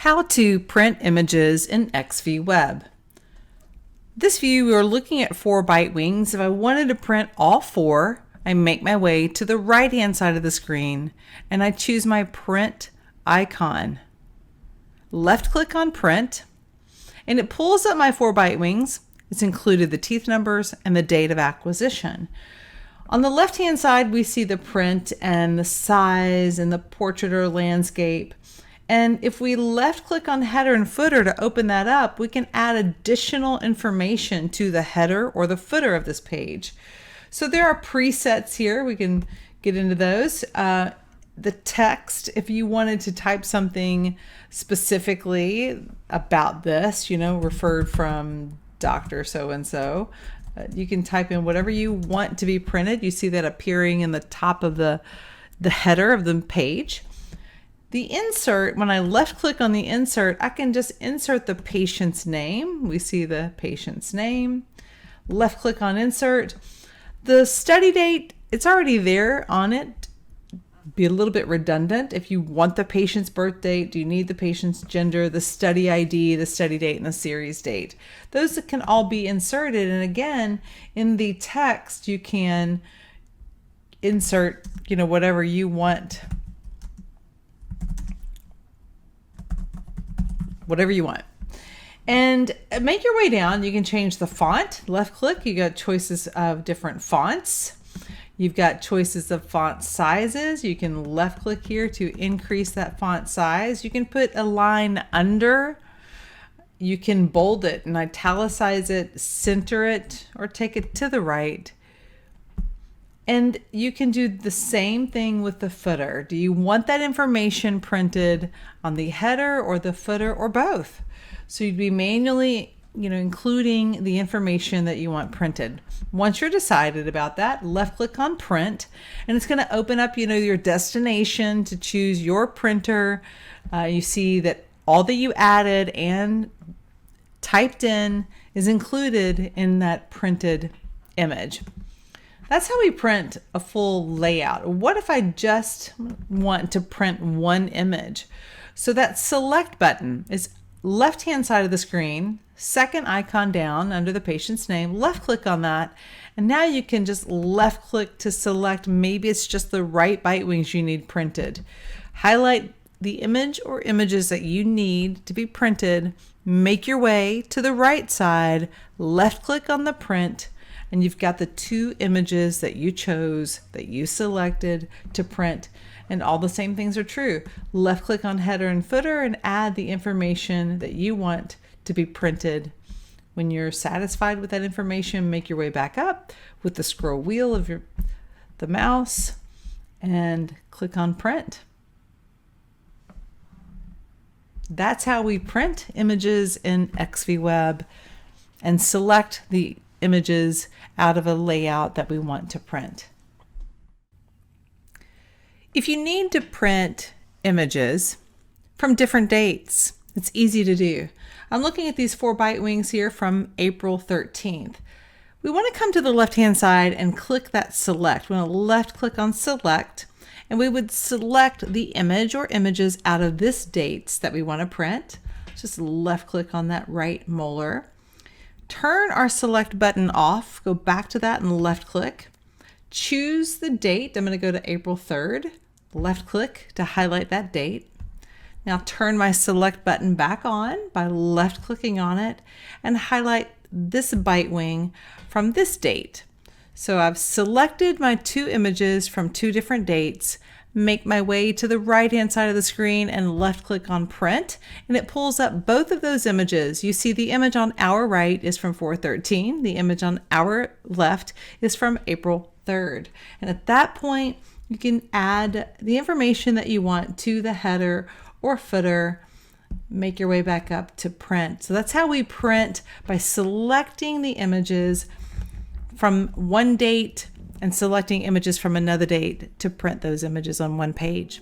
How to print images in XVWeb. This view, we are looking at 4 bite wings. If I wanted to print all 4, I make my way to the right-hand side of the screen and I choose my print icon. Left-click on print and it pulls up my 4 bite wings. It's included the teeth numbers and the date of acquisition. On the left-hand side, we see the print and the size and the portrait or landscape. And if we left-click on header and footer to open that up, we can add additional information to the header or the footer of this page. So there are presets here. We can get into those. The text, if you wanted to type something specifically about this, referred from Dr. So-and-so, you can type in whatever you want to be printed. You see that appearing in the top of the header of the page. The insert, when I left click on the insert, I can just insert the patient's name. We see the patient's name. Left click on insert. The study date, it's already there on it. Be a little bit redundant. If you want the patient's birth date, do you need the patient's gender, the study ID, the study date, and the series date? Those can all be inserted. And again, in the text, you can insert, whatever you want. Whatever you want. And make your way down. You can change the font. Left click, you got choices of different fonts. You've got choices of font sizes. You can left click here to increase that font size. You can put a line under. You can bold it and italicize it, center it, or take it to the right. And you can do the same thing with the footer. Do you want that information printed on the header or the footer or both? So you'd be manually, including the information that you want printed. Once you're decided about that, left click on print and it's going to open up, your destination to choose your printer. You see that all that you added and typed in is included in that printed image. That's how we print a full layout. What if I just want to print one image? So that select button is left-hand side of the screen, second icon down under the patient's name, left click on that. And now you can just left click to select, maybe it's just the right bite wings you need printed. Highlight the image or images that you need to be printed, make your way to the right side, left click on the print, and you've got the 2 images that you chose, that you selected to print. And all the same things are true. Left click on header and footer and add the information that you want to be printed. When you're satisfied with that information, make your way back up with the scroll wheel of the mouse and click on print. That's how we print images in XVWeb and select the images out of a layout that we want to print. If you need to print images from different dates, it's easy to do. I'm looking at these 4 bite wings here from April 13th. We want to come to the left-hand side and click that select. We want to left click on select, and we would select the image or images out of this dates that we want to print. Just left click on that right molar. Turn our select button off, go back to that and left click. Choose the date. I'm going to go to April 3rd. Left click to highlight that date. Now turn my select button back on by left clicking on it and highlight this bite wing from this date. So I've selected my 2 images from 2 different dates, make my way to the right-hand side of the screen and left click on print, and it pulls up both of those images. You see the image on our right is from 4/13. The image on our left is from April 3rd. And at that point, you can add the information that you want to the header or footer, make your way back up to print. So that's how we print, by selecting the images from one date and selecting images from another date to print those images on one page.